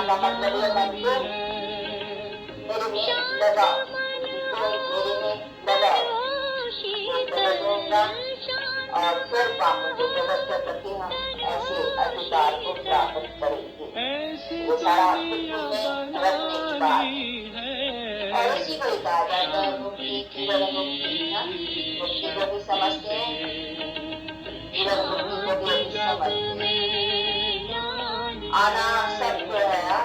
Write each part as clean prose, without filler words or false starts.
का मतलब ये मन को मेरे में लगाओ, बुद्धि को मेरे में लगाओ, वो प्रकट होगा और फिर पापों को प्रकट कर करके हम ऐसे अधिकार को प्राप्त करेंगे। ये सारा बुद्धि में रखने की बात है और इसी को कहा जाता है मुक्ति, जीवन मुक्ति। मुक्ति को भी समझते हैं, जीवन मुक्ति को भी अभी समझते हैं। आना सबको है,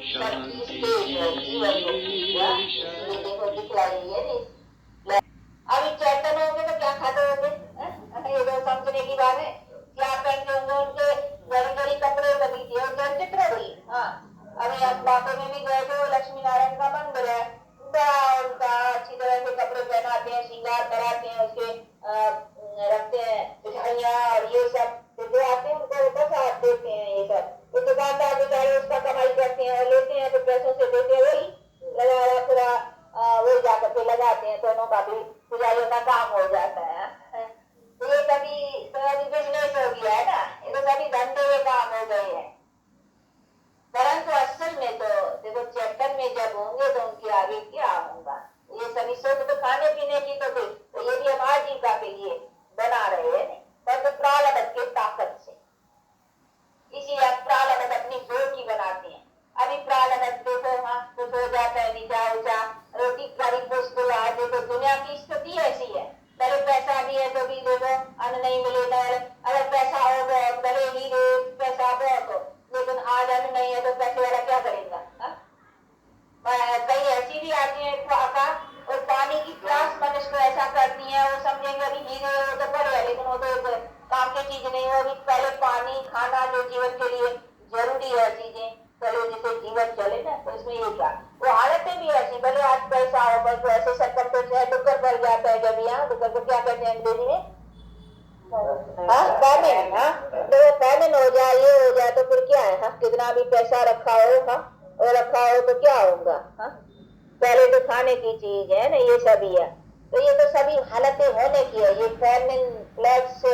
सबकी स्टेज है जीवन मुक्ति का, इसलिए देखो दिखलाई है नहीं। अभी चैतन्य होंगे तो क्या खाते होंगे, ये तो समझने की बात है। क्या पहनते होंगे, उनके बड़ी बड़ी कपड़े लगी थी और चित्र हुई। हाँ, अभी आप बातों में भी गए थे, लक्ष्मी नारायण का मंदिर है, बड़ा उनका अच्छी तरह से कपड़े पहनाते हैं, श्रृंगार कराते हैं, उसके रखते हैं मिठाइयाँ और ये सब जो आते हैं उनको प्रसाद देते हैं। ये सब तो दुकानदार बेचारे उसका कमाई करते हैं और लेते हैं, तो पैसों से देते हैं, वही लगाया पूरा वही जाकर के लगाते हैं, दोनों का भी पुजारियों का काम हो जाता है। तो ये कभी बिजनेस हो गया है ना, ये तो कभी धंधे के काम हो गए हैं। परंतु असल में तो देखो चैतन्य में जब होंगे तो उनके आगे क्या होगा। ये सभी सोच तो खाने पीने की तो ये भी हम आजीविका के लिए बना रहे हैं, पर तो प्रारब्ध के ताकत से, इसीलिए प्रारब्ध अपनी जोर की बनाते हैं। अभी प्रारब्ध देखो, हाँ कुछ हो जाता है, नीचा ऊंचा रोटी कड़ी मुश्किल है। देखो दुनिया की स्थिति ऐसी है, पहले पैसा भी है तो भी देखो अन्न नहीं मिलेगा, अगर पैसा हो तो भले ही पैसा बहुत हो, लेकिन आज अन्न नहीं है तो पैसे वाला क्या करेगा। कई ऐसी भी आती है और पानी की प्यास मनुष्य को ऐसा करती है, वो समझेंगे अभी हीरे वो तो बढ़िया, लेकिन वो तो काम की चीज नहीं होगी। पहले पानी खाना जो जीवन के लिए जरूरी है चीजें, चलो जिसे जीवन चले ना, तो इसमें ये क्या वो हालतें भी ऐसी, भले आज पैसा हो बस ऐसे शक्कर तो डुक्कर पड़ जाता है। जब यहाँ डुक्कर को क्या कहते हैं अंग्रेजी में, पैमिन। तो पैमिन हो जाए, ये हो जाए तो फिर क्या है, कितना भी पैसा रखा हो और रखा हो तो क्या होगा। पहले तो खाने की चीज है ना, ये सभी है, तो ये तो सभी हालतें होने की है। ये फैमिन, फ्लड्स,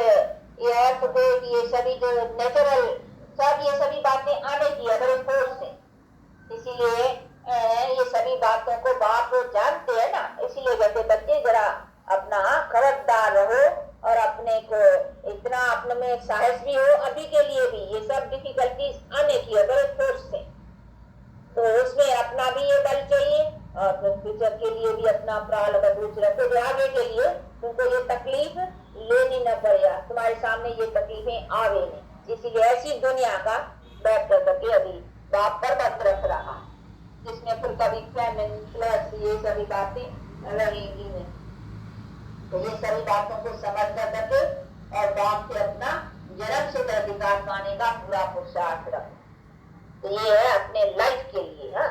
ये अर्थक्वेक, ये सभी जो नेचुरल सब ये सभी बातें आने की है बड़े फोर्स से। इसीलिए ये सभी बातों को बाप लोग जानते हैं ना, इसीलिए कहते बच्चे जरा अपना खबरदार रहो और अपने को इतना अपने में साहस भी हो। अभी के लिए भी ये सब डिफिकल्टीज आने की है बड़े फोर्स से, तो उसमें अपना भी ये बल चाहिए और फ्यूचर के लिए भी अपना प्रारब्ध रखो, जो आगे के लिए तुमको ये तकलीफ लेनी न पड़े, तुम्हारे सामने ये तकलीफें आवे नहीं। इसीलिए ऐसी दुनिया का बैठ करके अभी बाप पर मत रख रहा, जिसमें फिर कभी फैमिन प्लस ये सभी बातें रहेंगी नहीं। तो ये सभी बातों को समझ करके और बाप से अपना जन्म से अधिकार पाने का पूरा पुरुषार्थ रखो। तो ये है अपने लाइफ के लिए। हाँ,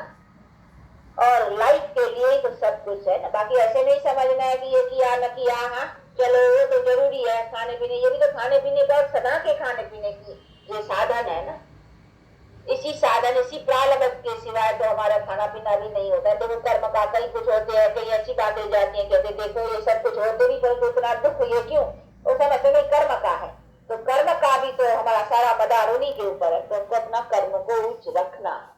और लाइफ के लिए तो सब कुछ है ना, बाकी ऐसे नहीं समझना है कि ये किया न किया। हाँ चलो वो तो जरूरी है, खाने पीने ये भी तो खाने पीने का सदा के खाने पीने की ये साधन है ना, इसी साधन इसी प्रारब्ध के सिवाय तो हमारा खाना पीना भी नहीं होता है। तो वो कर्म का कहीं कुछ होते हैं, कहीं अच्छी बातें जाती है, कहते देखो ये सब कुछ होते भी परंतु इतना दुख ये क्यों, वो समझते नहीं कर्म का है। तो कर्म का भी तो हमारा सारा मदार उन्हीं के ऊपर है, तो हमको अपना कर्म को उच्च रखना है।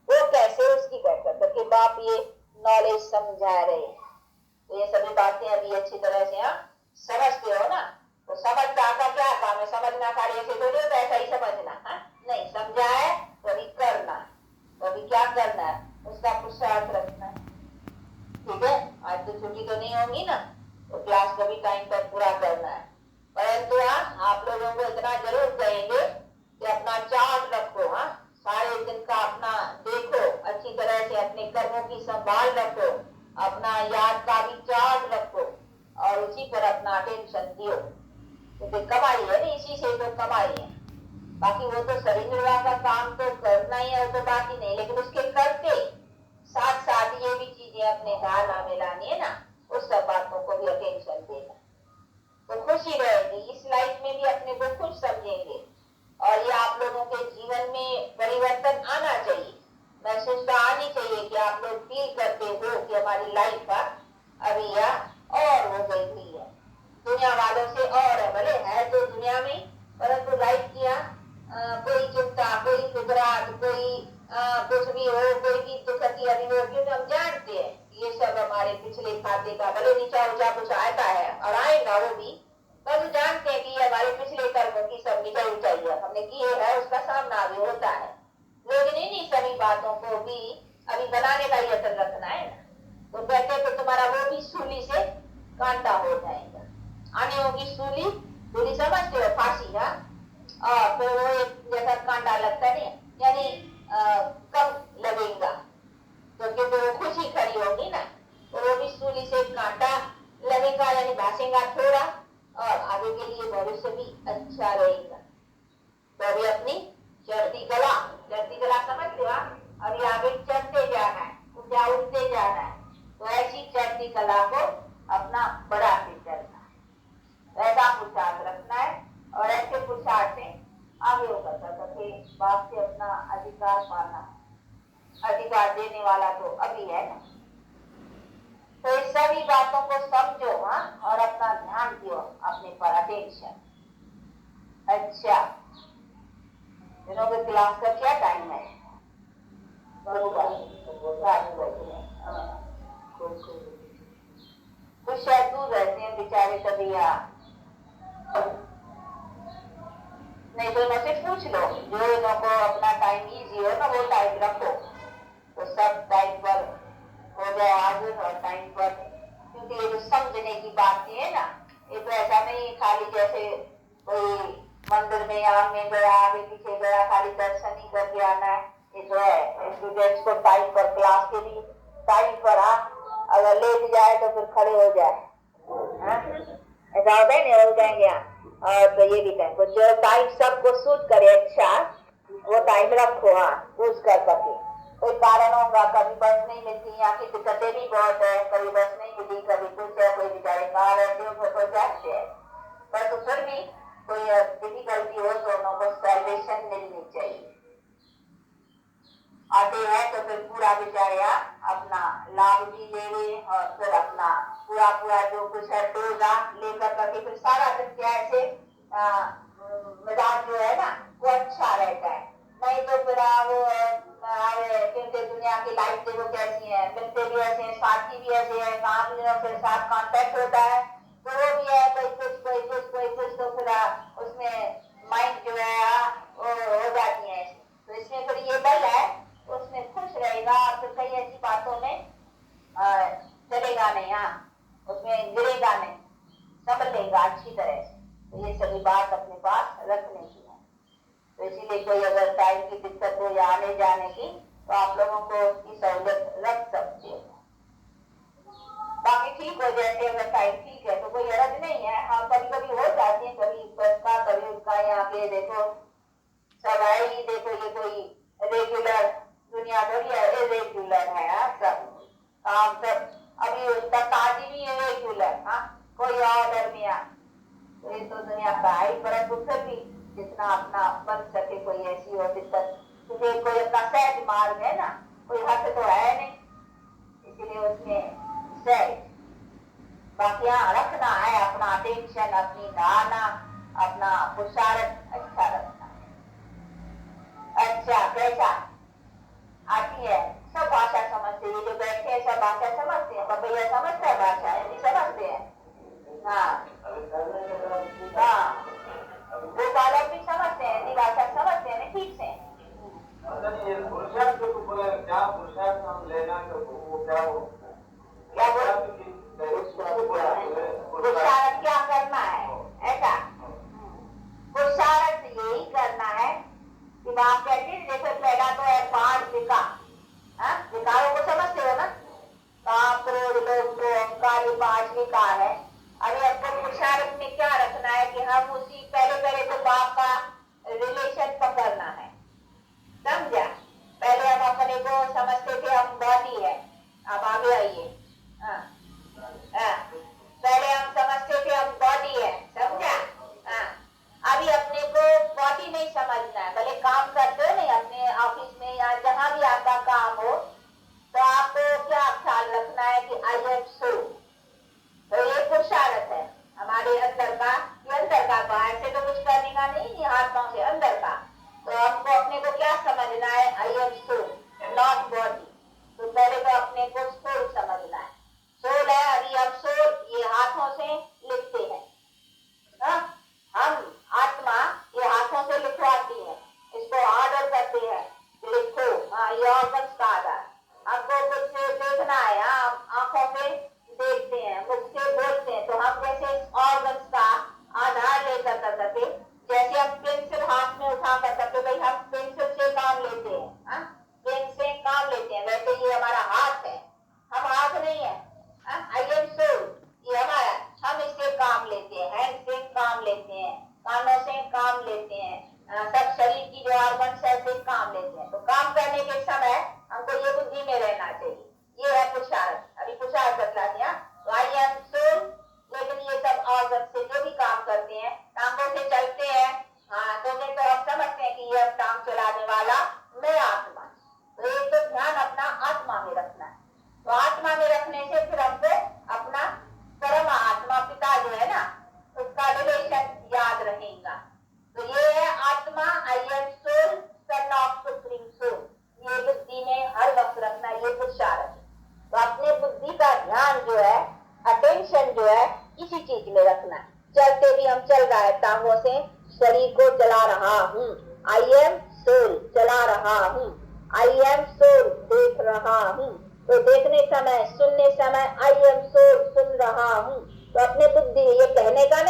वो कैसे, उसकी कहते कि बाप ये नॉलेज समझा रहे। तो ये सभी बातें अभी अच्छी तरह से आप समझते हो ना, तो समझदार का क्या काम है, समझना खाली ऐसे तो नहीं होता, ऐसा ही समझना नहीं, समझा है तो अभी करना, तो अभी क्या करना है उसका पुरुषार्थ रखना है। ठीक है, आज तो छुट्टी तो नहीं होगी ना, तो क्लास को भी टाइम पर पूरा करना है। परंतु आप लोगों को इतना जरूर कहेंगे कि अपना चार्ट रखो। सारे दिन का अपना देखो, अच्छी तरह से अपने कर्मों की संभाल रखो, अपना याद का भी चार्ट रखो और उसी पर अपना अटेंशन दियो, क्योंकि कमाई है ना, इसी से तो कमाई है। बाकी वो तो शरीर निर्वाह का काम तो करना ही है, वो तो बात ही नहीं, लेकिन उसके करते साथ साथ ये भी चीजें अपने धारणा में लानी है ना, उस सब बातों को भी अटेंशन देना, तो खुशी रहेगी। इस लाइफ में भी अपने को खुश समझेंगे और ये आप लोगों के जीवन में परिवर्तन आना चाहिए, महसूसता आनी चाहिए कि आप लोग फील करते हो कि हमारी लाइफ अभी और हो गई हुई है दुनिया वालों से, और है भले है तो दुनिया में, परंतु लाइफ किया कोई चिंता, कोई फिक्रात, कोई कुछ भी हो, कोई भी दुख की अभिव्यक्ति तो हम जानते हैं ये सब हमारे पिछले खाते का, भले नीचा ऊंचा कुछ आता है और आएगा वो भी, पर जानते हैं कि ये हमारे पिछले कर्मों की सब नीचा ऊंचाई है, हमने किए है उसका सामना भी होता है। लेकिन इन्हीं सभी बातों को भी अभी बनाने का यत्न रखना है ना, तो कहते तो तुम्हारा वो भी सूली से कांटा हो जाएगा। आने होगी सूली, सूली समझते हो, फांसी है, और फिर वो एक जैसा कांटा लगता नहीं, यानी कम लगेगा, तो क्योंकि वो खुशी खड़ी होगी ना, तो वो भी सूली से कांटा लगेगा, यानी भाषेगा थोड़ा, और आगे के लिए भविष्य भी अच्छा रहेगा। तो अभी अपनी चढ़ती कला समझते हो, अभी आगे चढ़ते जाना है, ऊंचा उठते जाना है, तो ऐसी चढ़ती कला को अपना बढ़ाते चलना है, ऐसा पुरुषार्थ रखना है, और ऐसे पुरुषार्थ से आगे होकर करके बाप से अपना अधिकार पाना। अधिकार देने वाला तो अभी है ना, तो इस सभी बातों को समझो, हाँ, और अपना ध्यान दियो अपने पर, अटेंशन। अच्छा, दिनों के क्लास का क्या टाइम है? कुछ शायद दूर रहते हैं बेचारे तभी, नहीं तो इनसे पूछ लो, जो इनों को अपना टाइम इजी हो ना वो टाइम रखो, तो सब टाइम पर हो जाए हाजिर और टाइम पर, क्योंकि ये जो समझने की बातें है ना, ये तो ऐसा नहीं खाली जैसे कोई मंदिर में आम में गया, आगे पीछे गया, खाली दर्शन ही करके आना है, ये तो है स्टूडेंट्स को टाइम पर, क्लास के भी टाइम पर, अगर लेट जाए तो फिर खड़े हो जाए, ऐसा होता है नहीं, हो जाएंगे यहाँ, और तो ये भी टाइम जो टाइम सबको सूट करे, अच्छा वो टाइम रखो, पूछ कर सके। कोई कारण होगा, कभी बस नहीं मिलती, यहाँ की दिक्कतें भी बहुत है, कभी बस नहीं मिली, कभी कुछ है, कोई बेचारे कहाँ रहते हो, कोई जाते हैं, पर तो फिर भी कोई डिफिकल्टी हो तो उन्हों को सैल्वेशन मिलनी चाहिए। आते हैं तो फिर पूरा बेचारे अपना लाभ भी ले रहे, और फिर अपना पूरा जो कुछ है डोजा लेकर करके फिर सारा दिन क्या ऐसे मिजाज जो है ना वो अच्छा रहता है। नहीं तो फिर क्योंकि दुनिया की लाइफ देखो कैसी है, मिलते भी ऐसे हैं, साथी भी ऐसे हैं, काम के साथ कांटेक्ट होता है, तो वो भी है कोई कुछ, तो फिर उसमें माइंड जो है वो हो जाती है, तो इसमें फिर ये डर है, उसमें खुश रहेगा, और फिर कई ऐसी बातों में चलेगा नहीं, उसमें गिरेगा नहीं, समझ लेगा अच्छी तरह से। तो ये सभी बात अपने पास रखने की है, तो इसीलिए कोई अगर टाइम की दिक्कत हो या आने जाने की, तो आप लोगों को उसकी सहूलियत रख सकते हो। बाकी ठीक हो जाते, अगर टाइम ठीक है तो कोई हरज नहीं है। हाँ, कभी कभी हो जाती है, कभी उसका कभी उसका, यहाँ पे देखो सब है ही, देखो ये कोई रेगुलर दुनिया थोड़ी है, इरेगुलर है सब काम, सब अभी उसका ताजी भी है रेगुलर, कोई ऑर्डर में तो ये तो दुनिया का है, परंतु फिर भी जितना अपना बन सके, कोई ऐसी हो दिक्कत, क्योंकि कोई अपना सहज मार्ग है ना, कोई हक तो है नहीं, इसलिए उसमें सहज बाकी रखना है, अपना अटेंशन, अपनी धारणा, अपना पुरुषार्थ अच्छा रखना है। अच्छा, कैसा आती है, सब भाषा समझते हैं, जो बैठे हैं सब भाषा समझते हैं, पर भैया समझता है भाषा, नहीं समझते हैं, वो बालक भी समझते हैं, हिंदी भाषा समझते हैं ठीक से। पुरुषार्थ क्या करना है, ऐसा पुरुषार्थ यही करना है कि बाप कहते हैं, जैसे पहला तो है 5 विकार, विकारों को समझते हो ना, काम, क्रोध, लोभ, अहंकार, ये 5 विकार है। अभी आपको पुरुषार्थ में क्या रखना है कि हम उसी पहले तो बाप का रिलेशन पकड़ना है, समझा? पहले हम अपने को समझते थे हम बॉडी है, अब आगे आइए, पहले हम समझते थे हम बॉडी है, समझा? अभी अपने को बॉडी नहीं समझना है, भले काम करते हो नहीं अपने ऑफिस में या जहां भी आपका काम हो, तो आपको क्या ख्याल रखना है कि आई एम सो, तो ये पुरुषार्थ है हमारे अंदर का, ये अंदर का, बाहर से तो कुछ करने का नहीं, हाथ पांव से अंदर का, तो हमको अपने को क्या समझना है? I am soul, not body. तो पहले तो अपने को सोल समझना है। सोल है, अभी हम सोल ये हाथों से लिखते हैं, हाँ? हम आत्मा ये हाथों से लिखवाती है, इसको ऑर्डर करते हैं, लिखो। हाँ, ये ऑर्गन्स का आधार। हमको कुछ देखना है, हम आंखों से देखते हैं, मुख से बोलते हैं, तो हम जैसे ऑर्गन्स का आधार लेकर कर सकते, जैसे हम पेंसिल हाथ में उठा कर सकते, भाई हम पेंसिल से काम लेते हैं, हाँ? पेन से काम लेते हैं, वैसे ये हमारा हाथ है, हम हाथ नहीं है। आई एम सोल, ये हमारा, हम इससे काम लेते हैं, हैंड से काम लेते हैं, कानों से काम लेते हैं, सब शरीर की जो ऑर्गन्स है से काम लेते हैं। तो काम करने के समय हमको ये बुद्धि में रहना चाहिए, ये है पुरुषार्थ। अभी पुरुषार्थ बतला दिया। तो आई एम सोल, लेकिन ये सब ऑर्गन से जो भी काम करते हैं, टांगों से चलते हैं, हाँ, तो हम समझते हैं कि ये टांग चलाने वाला मैं आत्मा। तो एक तो ध्यान अपना आत्मा में रखना है। तो आत्मा में रखने से फिर हमको अपना परम आत्मा पिता जो है ना, उसका रिलेशन याद रहेगा। तो ये है आत्मा, I am soul, son of supreme soul. ये बुद्धि में हर वक्त रखना, ये पुरुषार्थ है। तो अपने बुद्धि का ध्यान जो है, अटेंशन जो है, इसी चीज में रखना है। चलते भी हम चल रहा है टांगों से, शरीर को चला रहा हूँ, आई एम सोल, चला रहा हूँ, आई एम सोल, देख रहा हूँ। तो देखने समय, सुनने समय आई एम सोल, सुन रहा हूँ। तो अपने बुद्धि, ये कहने का